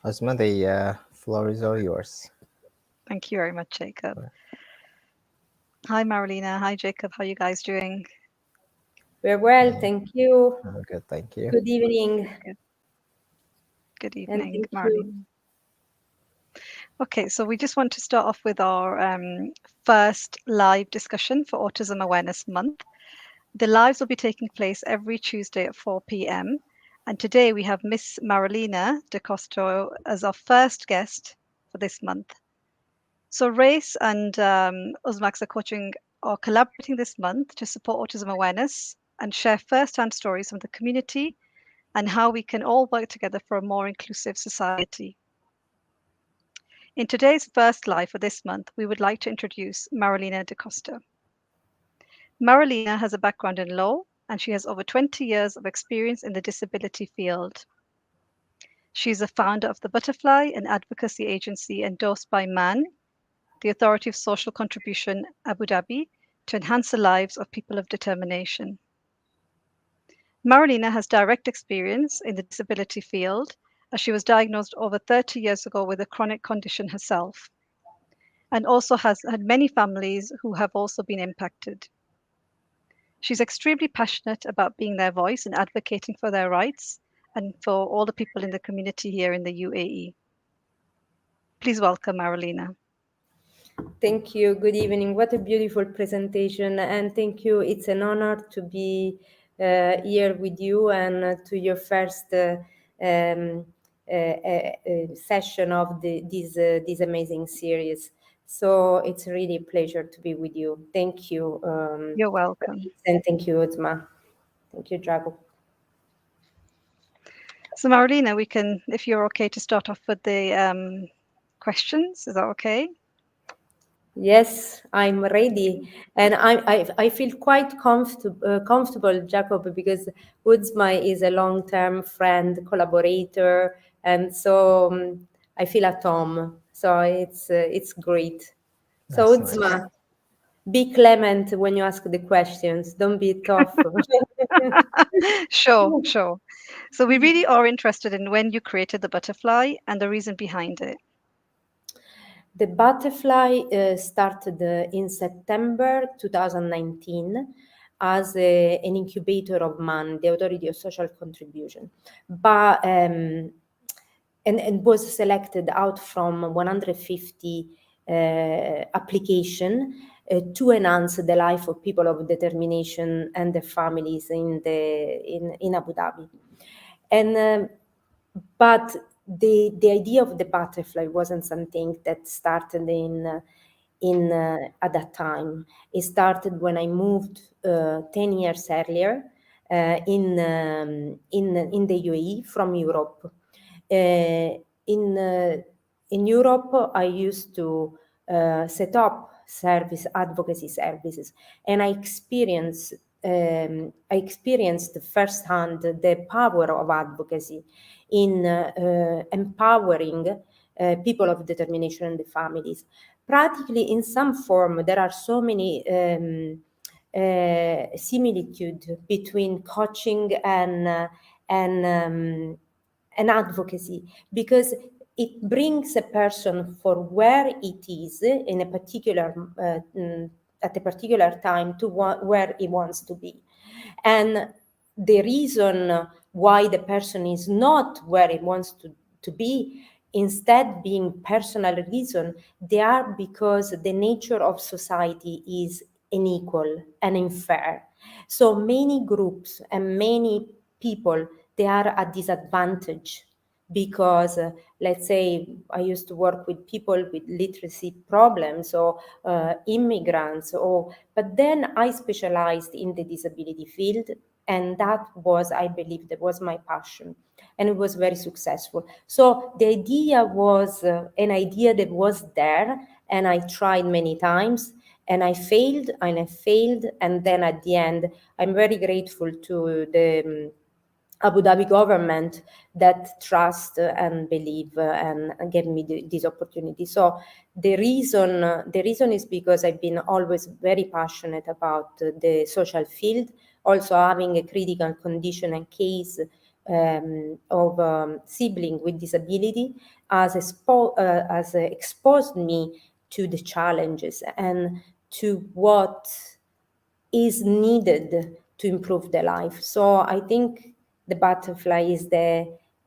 Osma, the floor is all yours. Thank you very much, Jacob. Hi, Marilena. Hi, Jacob. How are you guys doing? We're well, thank you. Good, thank you. Good evening. Good And evening, thank you. Marilena. Okay, so we just want to start off with our first live discussion for Autism Awareness Month. The lives will be taking place every Tuesday at 4 p.m. And today we have Miss Marilena di Coste as our first guest for this month. So Race and Uzmax Coaching are collaborating this month to support autism awareness and share first-hand stories from the community and how we can all work together for a more inclusive society. In today's first live for this month, we would like to introduce Marilena di Coste. Marilena has a background in law, and she has over 20 years of experience in the disability field. She is a founder of the Butterfly, an advocacy agency endorsed by MAN, the Authority of Social Contribution, Abu Dhabi, to enhance the lives of people of determination. Marilena has direct experience in the disability field, as she was diagnosed over 30 years ago with a chronic condition herself, and also has had many families who have also been impacted. She's extremely passionate about being their voice and advocating for their rights and for all the people in the community here in the UAE. Please welcome Marilena. Thank you. Good evening. What a beautiful presentation. And thank you. It's an honor to be here with you and to your first session of this amazing series. So it's really a pleasure to be with you. Thank you. You're welcome. And thank you, Uzma. Thank you, Drago. So Marilena, we can, if you're okay to start off with the questions, is that okay? Yes, I'm ready, and I feel quite comfortable, Jacob, because Uzma is a long-term friend, collaborator, and so I feel at home. So it's great. So That's Uzma, nice. be clement when you ask the questions. Don't be tough. Sure. So we really are interested in when you created the Butterfly and the reason behind it. The Butterfly started in September 2019 as an incubator of MAN, the Authority of Social Contribution, but and was selected out from 150 application to enhance the life of people of determination and their families in Abu Dhabi. And but the idea of the Butterfly wasn't something that started at that time. It started when I moved 10 years earlier in the UAE from Europe. In Europe, I used to set up advocacy services, and I experienced firsthand the power of advocacy in empowering people of determination and the families. Practically, in some form, there are so many similitude between coaching and advocacy, because it brings a person for where it is in a particular at a particular time to where he wants to be. And the reason why the person is not where he wants to be, instead being personal reason, they are because the nature of society is unequal and unfair. So many groups and many people, they are at disadvantage because let's say I used to work with people with literacy problems or immigrants, but then I specialized in the disability field, and that was, I believe, that was my passion, and it was very successful. So the idea was an idea that was there, and I tried many times, and I failed, and then at the end, I'm very grateful to the Abu Dhabi government that trust and believe and gave me this opportunity. So the reason is because I've been always very passionate about the social field, also having a critical condition and case sibling with disability has exposed me to the challenges and to what is needed to improve the life. So I think the butterfly is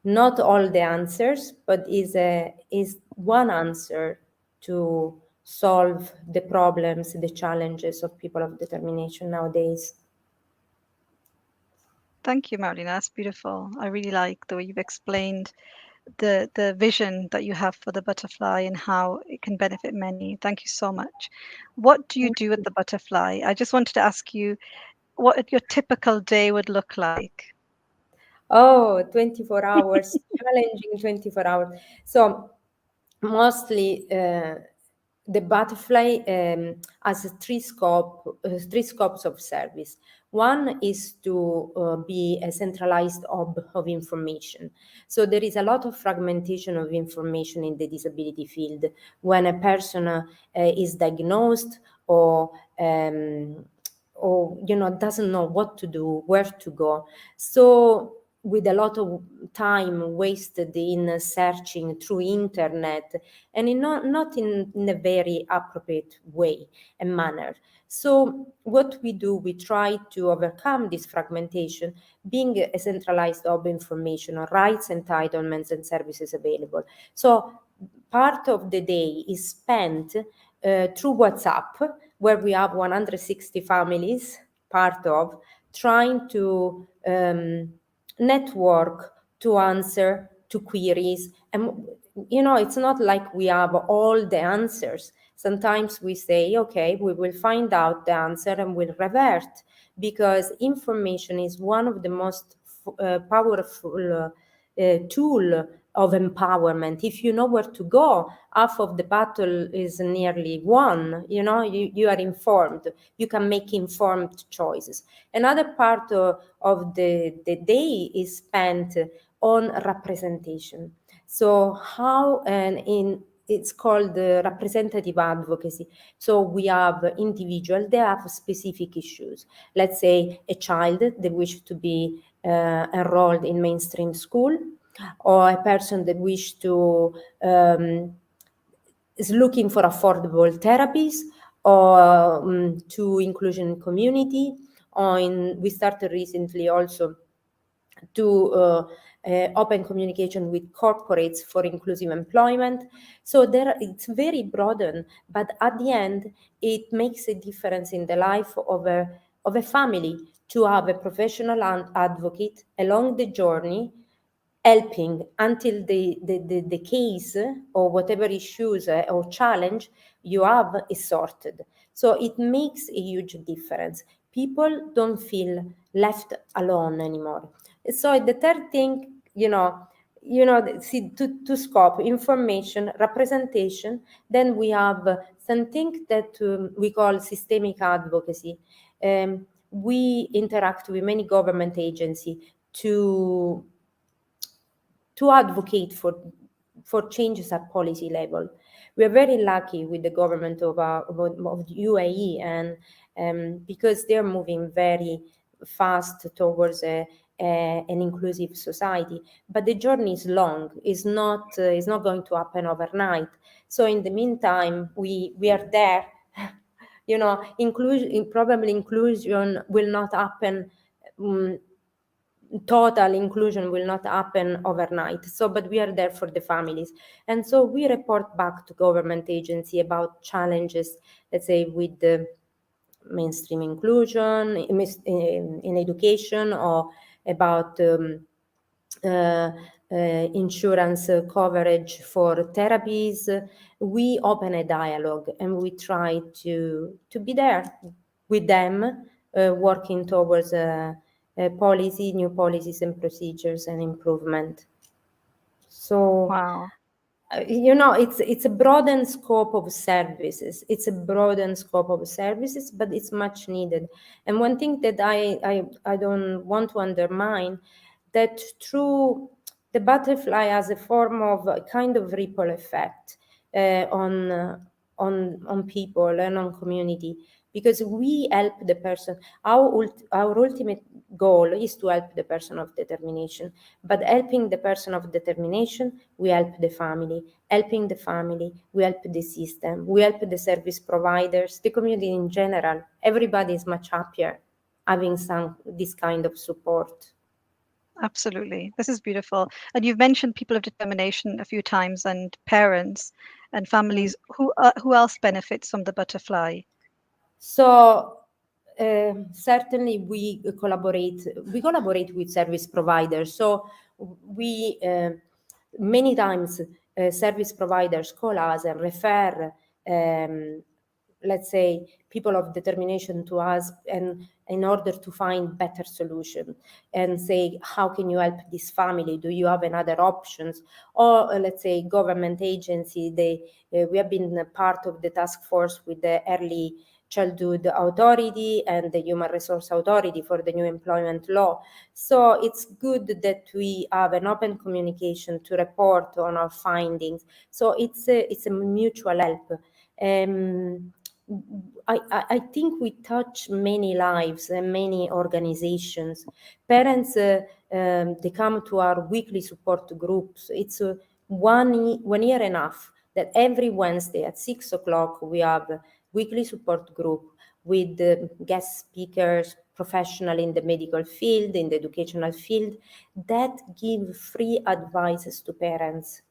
not all the answers, but is one answer to solve the problems, the challenges of people of determination nowadays. Thank you, Marilena. That's beautiful. I really like the way you've explained the vision that you have for the butterfly and how it can benefit many. Thank you so much. What do you do with the butterfly? I just wanted to ask you what your typical day would look like. Oh, 24 hours, challenging 24 hours. So mostly the butterfly has three scopes of service. One is to be a centralized hub of information. So there is a lot of fragmentation of information in the disability field. When a person is diagnosed um, or doesn't know what to do, where to go. So with a lot of time wasted in searching through internet and not in a very appropriate way and manner. So what we do, we try to overcome this fragmentation, being a centralized hub information on rights, entitlements, and services available. So part of the day is spent through WhatsApp, where we have 160 families part of, trying to network to answer to queries. And it's not like we have all the answers. Sometimes we say, okay, we will find out the answer and we'll revert, because information is one of the most powerful tool of empowerment. If you know where to go, half of the battle is nearly won. You are informed. You can make informed choices. Another part of the day is spent on representation. So it's called representative advocacy. So we have individuals, they have specific issues. Let's say a child, they wish to be enrolled in mainstream school, or a person that wish to is looking for affordable therapies, or to inclusion in community, we started recently also to open communication with corporates for inclusive employment. So it's very broadened, but at the end, it makes a difference in the life of a family to have a professional advocate along the journey, helping until the case or whatever issues or challenge you have is sorted. So it makes a huge difference. People don't feel left alone anymore. So the third thing, see, to scope information, representation, then we have something that we call systemic advocacy. We interact with many government agencies to advocate for changes at policy level. We are very lucky with the government of UAE, and because they're moving very fast towards an inclusive society. But the journey is long. It's not going to happen overnight. So in the meantime, we are there. Probably inclusion will not happen. Total inclusion will not happen overnight. So, but we are there for the families. And so we report back to government agency about challenges, let's say, with the mainstream inclusion in education, or about insurance coverage for therapies. We open a dialogue and we try to be there with them, working towards new policies and procedures and improvement. So, Wow. It's a broadened scope of services. But it's much needed. And one thing that I don't want to undermine, that through the butterfly has a form of a kind of ripple effect on on people and on community, because we help the person. Our ultimate goal is to help the person of determination, but helping the person of determination, we help the family. Helping the family, we help the system, we help the service providers, the community in general. Everybody is much happier having this kind of support. Absolutely. This is beautiful. And you've mentioned people of determination a few times, and parents and families. Who else benefits from the butterfly? So certainly we collaborate with service providers. So we many times service providers call us and refer let's say people of determination to us, and in order to find better solution, and say, how can you help this family? Do you have another options? Or let's say government agency, we have been a part of the task force with the Early Childhood Authority and the Human Resource Authority for the new employment law. So it's good that we have an open communication to report on our findings. So it's a mutual help. I think we touch many lives and many organizations. Parents, they come to our weekly support groups. It's 1 year and a half that every Wednesday at 6 o'clock we have a weekly support group with guest speakers, professional in the medical field, in the educational field, that give free advices to parents,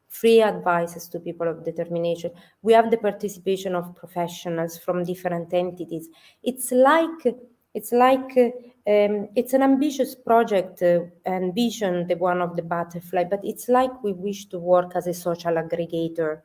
free advices to people of determination. We have the participation of professionals from different entities. It's an ambitious project and vision, the one of the butterfly, but it's like we wish to work as a social aggregator.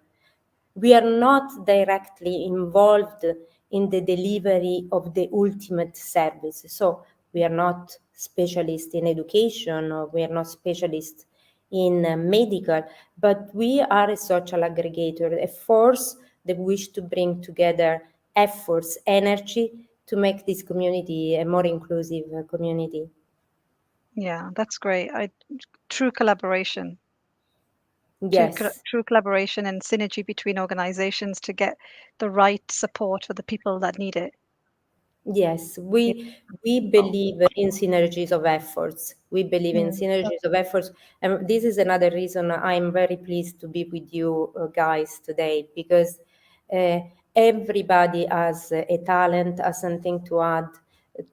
We are not directly involved in the delivery of the ultimate service. So we are not specialists in education, or we are not specialists in medical, but we are a social aggregator, a force that wish to bring together efforts, energy to make this community a more inclusive community. Yeah, that's great. True collaboration. Yes. True collaboration and synergy between organizations to get the right support for the people that need it. Yes, Yeah. we believe in synergies of efforts. We believe in synergies of efforts, and this is another reason I'm very pleased to be with you guys today, because uh, everybody has a talent, has something to add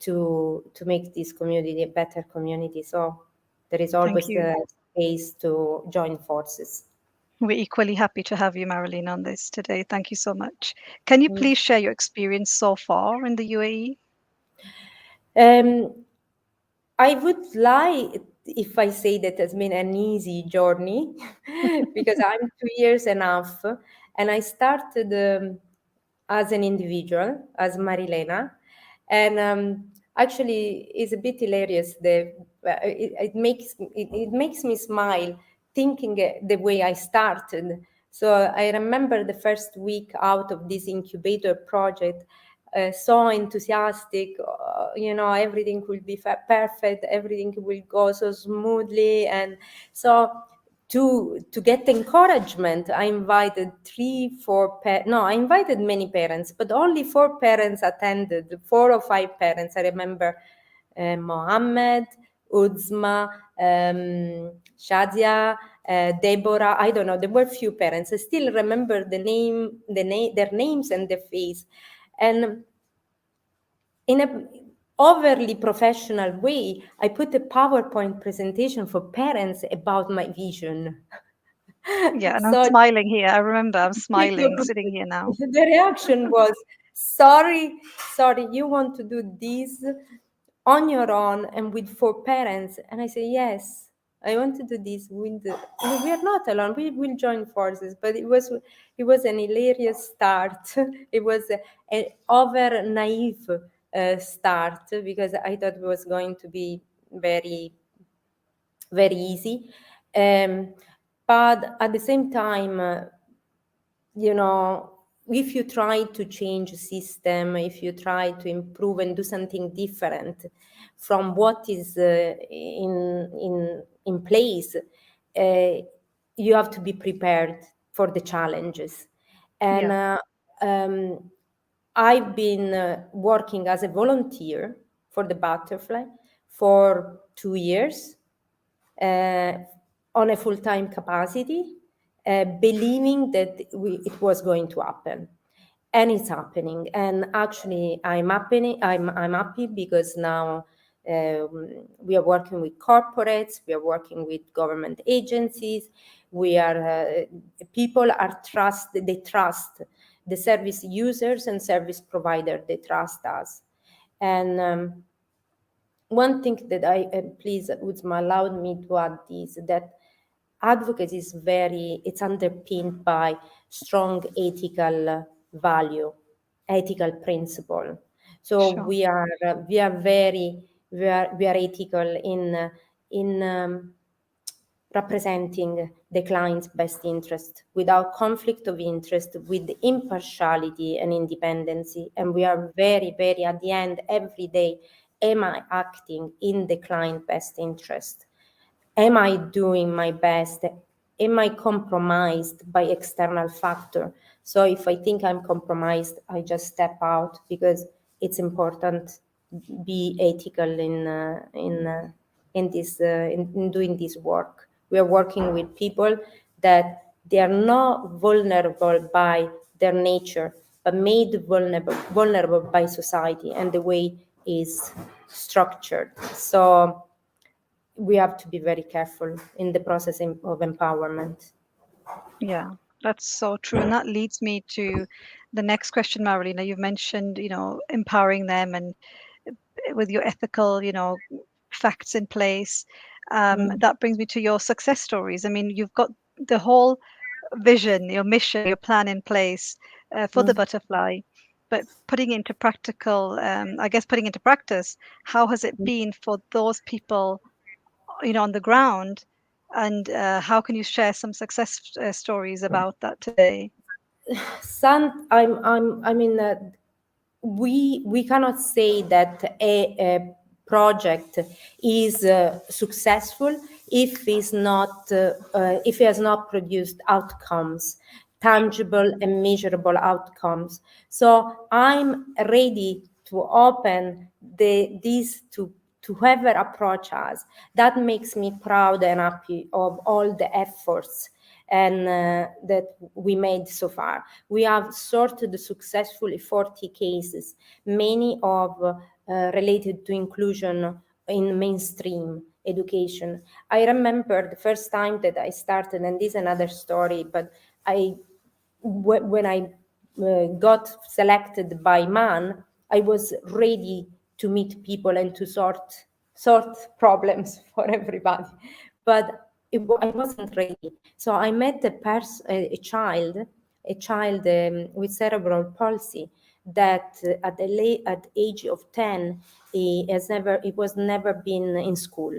to make this community a better community. So there is Thank always you. the space to join forces. We're equally happy to have you, Marilena, on this today. Thank you so much. Can you please share your experience so far in the UAE? Um, I would lie if I say that it's been an easy journey because I'm 2 years and a half, and I started as an individual, as Marilena, and actually it's a bit hilarious. It makes me smile thinking the way I started. So I remember the first week out of this incubator project, so enthusiastic, everything will be perfect, everything will go so smoothly. And so to get encouragement, I invited I invited many parents, but only 4 parents attended, 4 or 5 parents. I remember Mohammed, Uzma, Shadia, Deborah. I don't know. There were few parents. I still remember their names and their face. And in a overly professional way, I put a PowerPoint presentation for parents about my vision. Yeah, and I'm So smiling here. I remember I'm smiling sitting here now. the reaction was, sorry, you want to do this on your own and with 4 parents? And I say, yes, I want to do this with we are not alone, we will join forces. But it was an hilarious start. It was an over naive start, because I thought it was going to be very, very easy. But at the same time, if you try to change a system, if you try to improve and do something different from what is in place, you have to be prepared for the challenges. And Yeah. I've been working as a volunteer for the Butterfly for 2 years on a full-time capacity, believing that it was going to happen. And it's happening. And actually, I'm happy because now we are working with corporates, we are working with government agencies, people they trust the service users and service provider, they trust us. And one thing that please, Uzma, allowed me to add is that advocacy is it's underpinned by strong ethical value, ethical principle. So Sure. we are ethical in representing the client's best interest without conflict of interest, with impartiality and independency. And we are very, very, at the end, every day, am I acting in the client's best interest? Am I doing my best? Am I compromised by external factor? So if I think I'm compromised, I just step out, because it's important be ethical in doing this work. We are working with people that they are not vulnerable by their nature, but made vulnerable by society and the way is structured. So we have to be very careful in the process of empowerment. Yeah, that's so true. And that leads me to the next question, Marilena. You've mentioned, empowering them and with your ethical, facts in place. That brings me to your success stories. I mean, you've got the whole vision, your mission, your plan in place for the butterfly, but putting into practical, putting into practice, how has it been for those people, on the ground? And how can you share some success stories about that today? We cannot say that a project is successful if it has not produced outcomes, tangible and measurable outcomes. So I'm ready to open this to whoever approach us. That makes me proud and happy of all the efforts and that we made so far. We have sorted successfully 40 cases, many of related to inclusion in mainstream education. I remember the first time that I started, and this is another story, but when I got selected by MAN, I was ready to meet people and to sort problems for everybody, but I wasn't ready. So I met a child with cerebral palsy that at the age of 10, he was never been in school.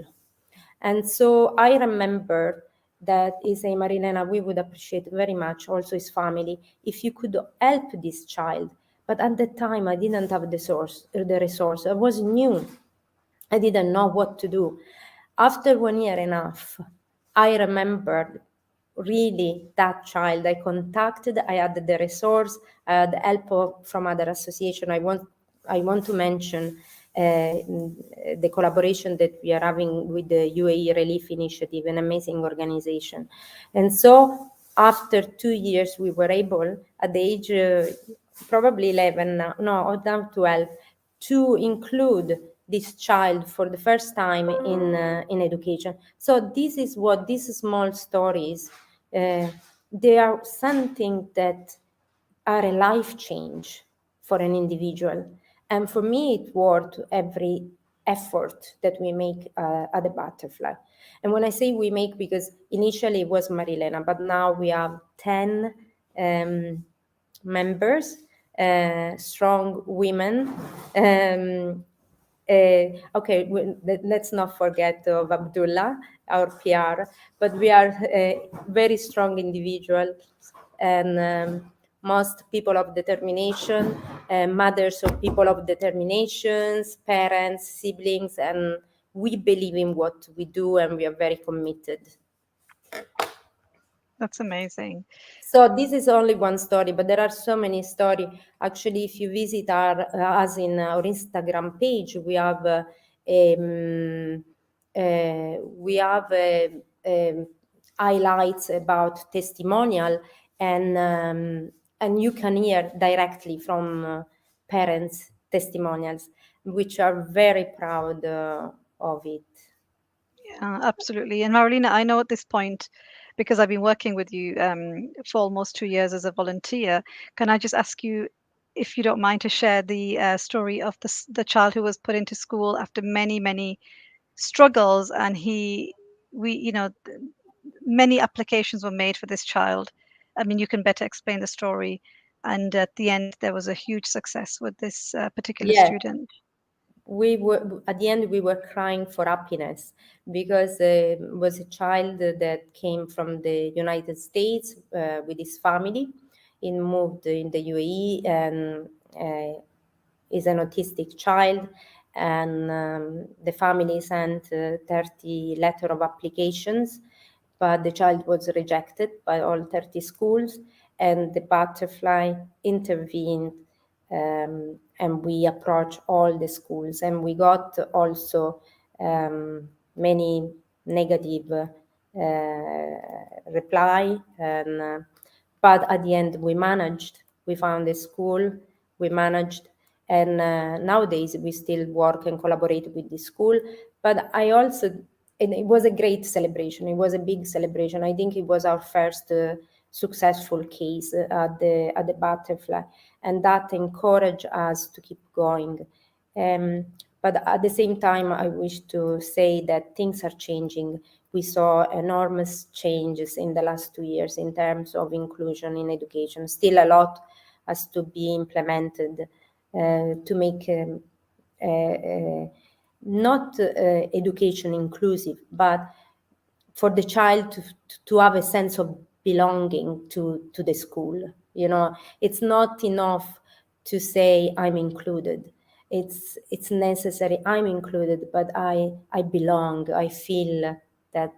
And so I remember that he said, Marilena, we would appreciate very much, also his family, if you could help this child. But at the time, I didn't have the resource. I was new. I didn't know what to do. After 1 year and a half, I remembered really that child. I had the resource, I had the help from other association. I want to mention the collaboration that we are having with the UAE Relief Initiative, an amazing organization. And so after 2 years, we were able, at the age probably 11 now, no, down 12, to include this child for the first time in education. So this is what these small stories, they are something that are a life change for an individual. And for me, it's worth every effort that we make at the Butterfly. And when I say we make, because initially it was Marilena, but now we have 10 members, strong women. Okay, let's not forget of Abdullah, our PR, but we are very strong individuals, and most people of determination, mothers of people of determinations, parents, siblings, and we believe in what we do and we are very committed. That's amazing. So this is only one story, but there are so many stories. Actually, if you visit us in our Instagram page, um, we have highlights about testimonial, and you can hear directly from parents' testimonials, which are very proud of it. Yeah, absolutely. And Marilena, I know at this point, because I've been working with you for almost 2 years as a volunteer, can I just ask you, if you don't mind, to share the story of the child who was put into school after many, many struggles, and many applications were made for this child. I mean, you can better explain the story. And at the end, there was a huge success with this particular Yeah, student. we were at the end we were crying for happiness because was a child that came from the United States with his family. He moved in the UAE and is an autistic child, and the family sent 30 letter of applications, but the child was rejected by all 30 schools, and the butterfly intervened, and we approached all the schools, and we got also many negative reply, and but at the end we managed. We found a school, we managed, and nowadays we still work and collaborate with the school. But I also, and it was a great celebration. It was a big celebration. I think it was our first successful case at the butterfly, and that encouraged us to keep going. But at the same time, I wish to say that things are changing. We saw enormous changes in the last 2 years in terms of inclusion in education. Still, a lot has to be implemented to make not education inclusive, but for the child to have a sense of belonging to the school. You know, it's not enough to say I'm included. It's necessary I'm included, but I belong. I feel that,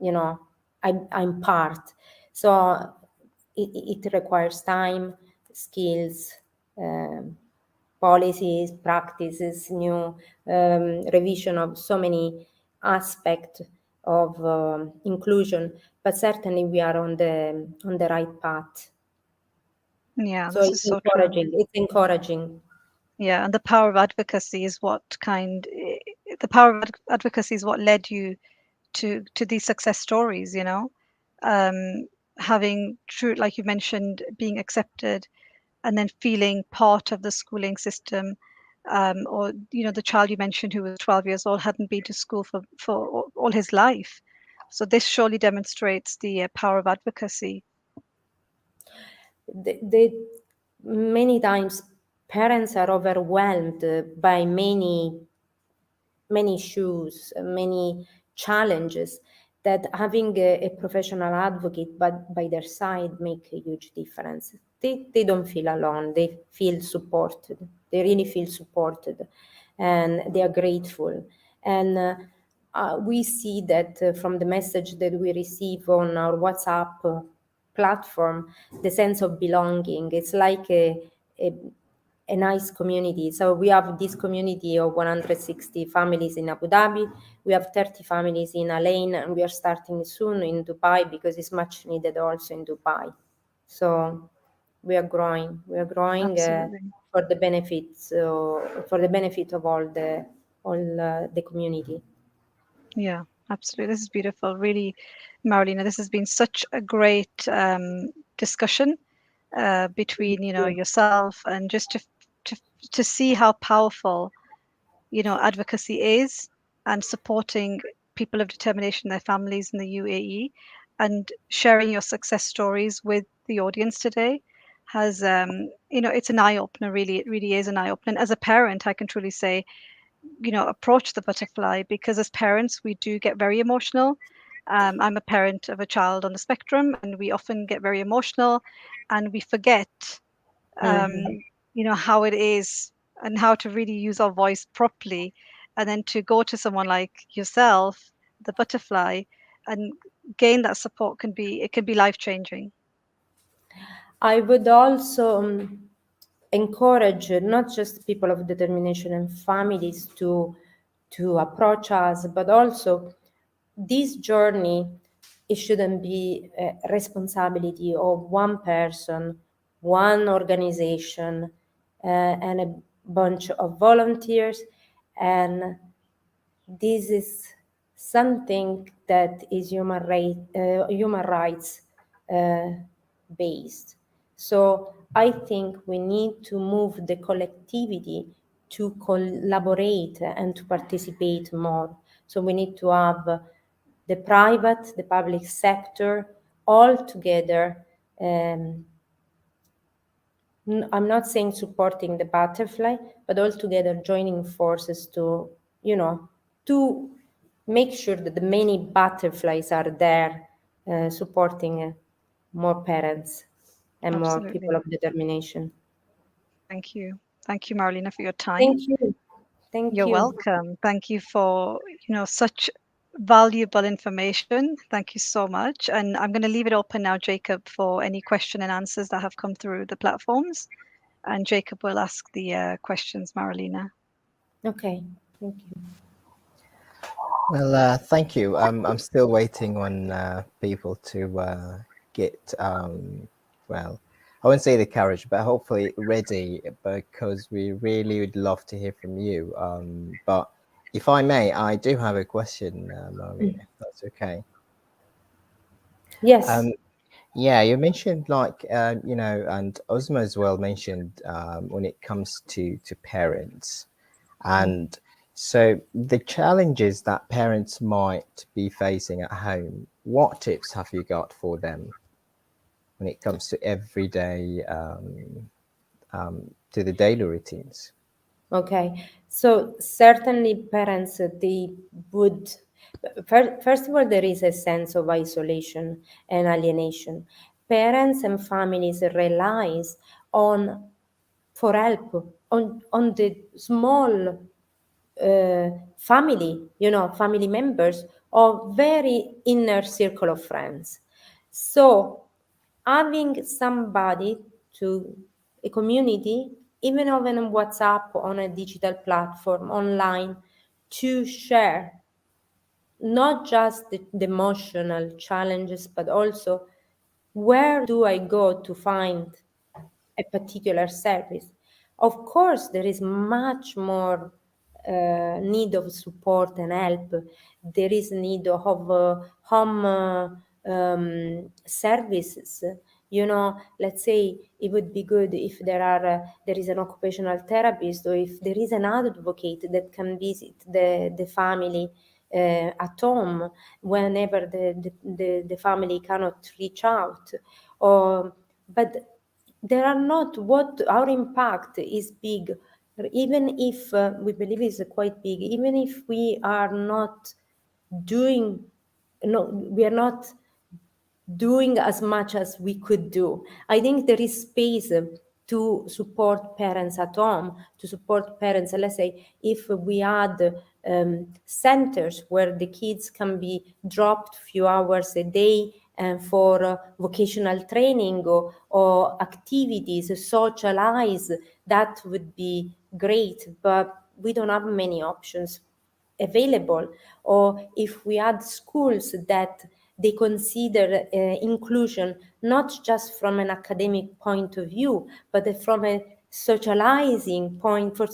you know, I'm part. So it requires time, skills, policies, practices, new revision of so many aspects of inclusion, but certainly we are on the right path. Yeah, So this it's is so true. encouraging. It's encouraging. Yeah, and the power of advocacy is the power of advocacy is what led you to these success stories, um, having true, like you mentioned, being accepted, and then feeling part of the schooling system. Or the child you mentioned who was 12 years old hadn't been to school for all his life. So this surely demonstrates the power of advocacy. Many times parents are overwhelmed by many issues, many challenges, that having a professional advocate but by their side make a huge difference. They don't feel alone. They feel supported. They really feel supported, and they are grateful. And we see that from the message that we receive on our WhatsApp platform, the sense of belonging. It's like a a nice community. So we have this community of 160 families in Abu Dhabi. We have 30 families in Al Ain, and we are starting soon in Dubai because it's much needed also in Dubai. So we are growing. We are growing Absolutely. for the benefit of all the community. Yeah, absolutely. This is beautiful. Really, Marilena, this has been such a great discussion between yourself, and just to to see how powerful advocacy is, and supporting people of determination, their families in the UAE, and sharing your success stories with the audience today has it's an eye opener. Really, it really is an eye opener. And as a parent, I can truly say, approach the butterfly, because as parents we do get very emotional. I'm a parent of a child on the spectrum, and we often get very emotional, and we forget um, Mhm. how it is, and how to really use our voice properly, and then to go to someone like yourself, the butterfly, and gain that support can be life-changing. I would also encourage not just people of determination and families to approach us, but also this journey, it shouldn't be a responsibility of one person, one organization, and a bunch of volunteers. And this is something that is human rights based. So I think we need to move the collectivity to collaborate and to participate more. So we need to have the private, the public sector all together. I'm not saying supporting the butterfly, but all together joining forces to, to make sure that the many butterflies are there supporting more parents and more people Absolutely. of determination. Thank you. Thank you, Marilena, for your time. Thank you. Thank You're you. welcome. Thank you for, such valuable information. Thank you so much. And I'm going to leave it open now, Jacob, for any question and answers that have come through the platforms. And Jacob will ask the questions, Marilena. Okay. Thank you. Well, thank you. I'm still waiting on people to get, well, I wouldn't say the courage, but hopefully ready, because we really would love to hear from you. But if I may, I do have a question, Marlene, if that's okay. Yes. Yeah, you mentioned and Osmo as well mentioned when it comes to parents. And so the challenges that parents might be facing at home, what tips have you got for them when it comes to everyday, to the daily routines? Okay, so certainly parents, they would, first of all, there is a sense of isolation and alienation. Parents and families relies on for help on the small family, family members or very inner circle of friends. So having somebody to a community, even on WhatsApp, on a digital platform, online, to share not just the emotional challenges, but also where do I go to find a particular service. Of course, there is much more need of support and help. There is need of home services. Let's say it would be good if there is an occupational therapist, or if there is an advocate that can visit the family at home whenever the family cannot reach out. But there are not what our impact is big, even if we believe it's quite big, even if we are not doing, no, we are not doing as much as we could do. I think there is space to support parents at home, to support parents. Let's say if we had centers where the kids can be dropped few hours a day and for vocational training or activities, socialize, that would be great. But we don't have many options available. Or if we had schools that they consider inclusion not just from an academic point of view, but from a socializing point for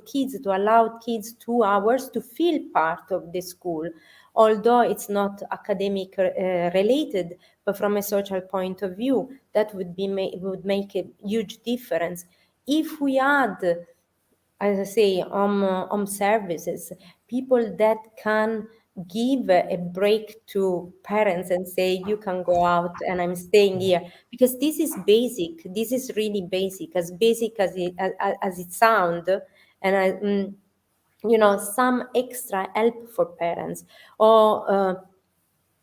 kids, to allow kids 2 hours to feel part of the school, although it's not academic related, but from a social point of view, that would make a huge difference. If we had, as I say, home services, people that can give a break to parents and say, you can go out and I'm staying here, because this is basic. This is really basic as it sounds. And some extra help for parents, or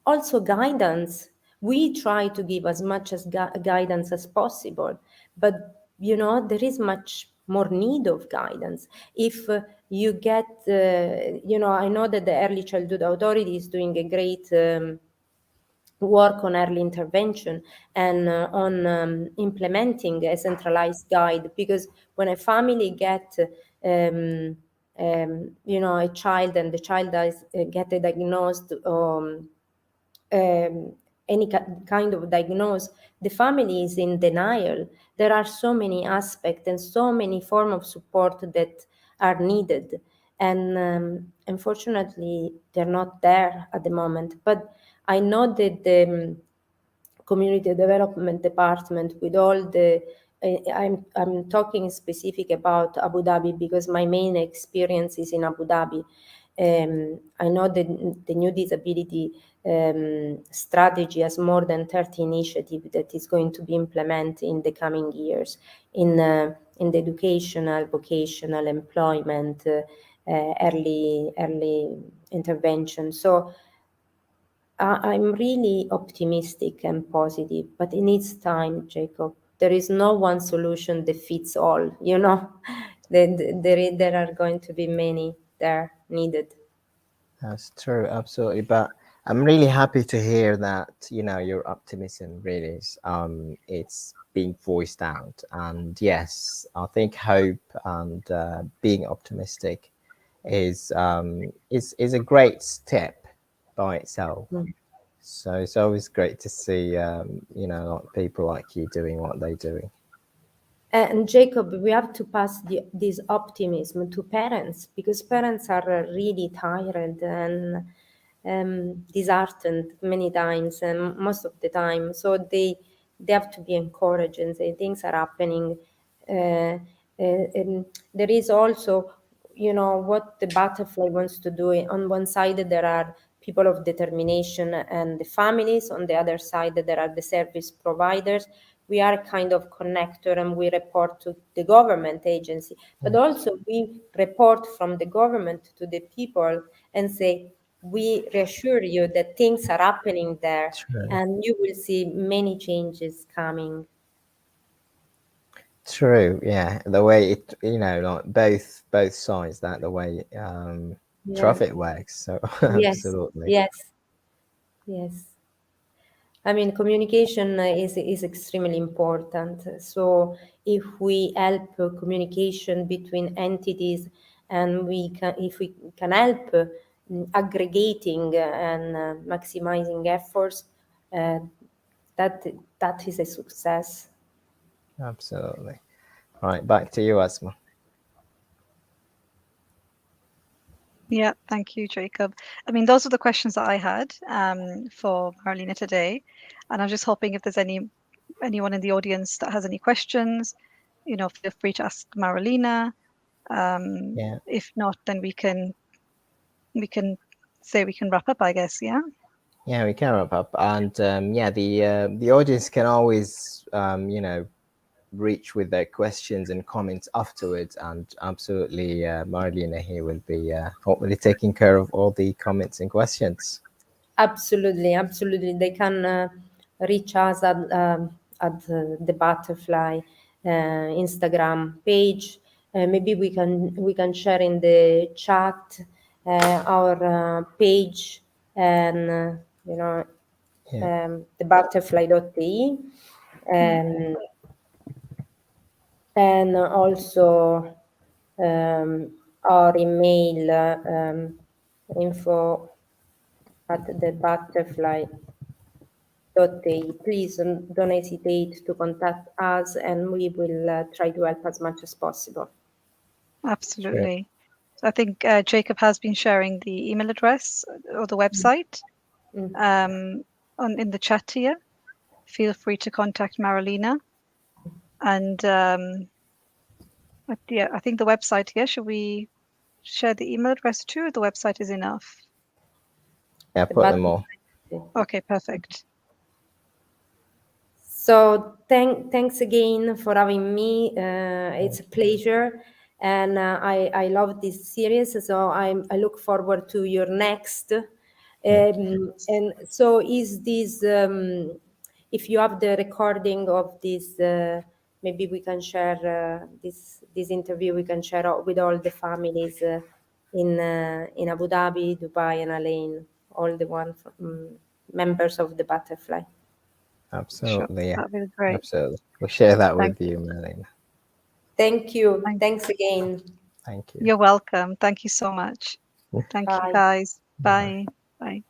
also guidance. We try to give as much as guidance as possible, but there is much more need of guidance. If you get, I know that the Early Childhood Authority is doing a great work on early intervention and on implementing a centralized guide, because when a family get a child, and the child is get a diagnosed any kind of diagnosis, the family is in denial. There are so many aspects and so many forms of support that are needed, and unfortunately they're not there at the moment. But I know that the community development department, with all the I'm talking specific about Abu Dhabi because my main experience is in Abu Dhabi. I know that the new disability strategy has more than 30 initiatives that is going to be implemented in the coming years in the educational, vocational, employment, early intervention. So I'm really optimistic and positive, but it needs time, Jacob. There is no one solution that fits all, you know. There are going to be many there needed. That's true, absolutely. But I'm really happy to hear that, you know, your optimism really is it's being voiced out. And yes, I think hope and being optimistic is is a great step by itself. So it's always great to see you know, like people like you doing what they're doing. And Jacob, we have to pass this optimism to parents, because parents are really tired and disheartened many times, and most of the time. So they have to be encouraged and say things are happening. And there is also, you know, what the butterfly wants to do. On one side, there are people of determination and the families. On the other side, there are the service providers. We are kind of connector, and we report to the government agency, but also we report from the government to the people and say, we reassure you that things are happening there, True. and you will see many changes coming. True, yeah. The way it, you know, like both sides, that the way Yes, traffic works. So yes, absolutely. yes, yes. I mean, communication is extremely important. So if we help communication between entities, and if we can help aggregating and maximizing efforts, uh, that that is a success. Absolutely. Right, back to you, Asma. Yeah, thank you, Jacob. I mean, those are the questions that I had for Marilena today, and I'm just hoping if there's anyone in the audience that has any questions, you know, feel free to ask Marilena. Yeah. If not, then we can say we can wrap up, I guess. Yeah. Yeah, we can wrap up. And yeah, the audience can always you know, reach with their questions and comments afterwards, and absolutely Marilena here will be hopefully taking care of all the comments and questions. Absolutely, absolutely. They can reach us at the Butterfly Instagram page. Maybe we can share in the chat our page, and Yeah. the butterfly.de, um, and also our email, info at the butterfly.de. Please don't hesitate to contact us, and we will try to help as much as possible. Sure. Absolutely. So I think Jacob has been sharing the email address or the website in the chat here. Feel free to contact Marilena. And yeah, I think the website here, should we share the email address too, or the website is enough? Yeah, The put them all. Okay, perfect. So thanks again for having me. It's a pleasure, and I love this series. So I look forward to your next. And so is this if you have the recording of this, maybe we can share this interview. We can share with all the families in Abu Dhabi, Dubai, and Al Ain, all the one from members of the Butterfly. Absolutely, yeah. That'd be great. Absolutely. We'll share that Thank with you, Marilena. Thank you. Thanks again. Thank you. You're welcome. Thank you so much. Thank you, Bye. guys. Bye-bye. Bye. Bye.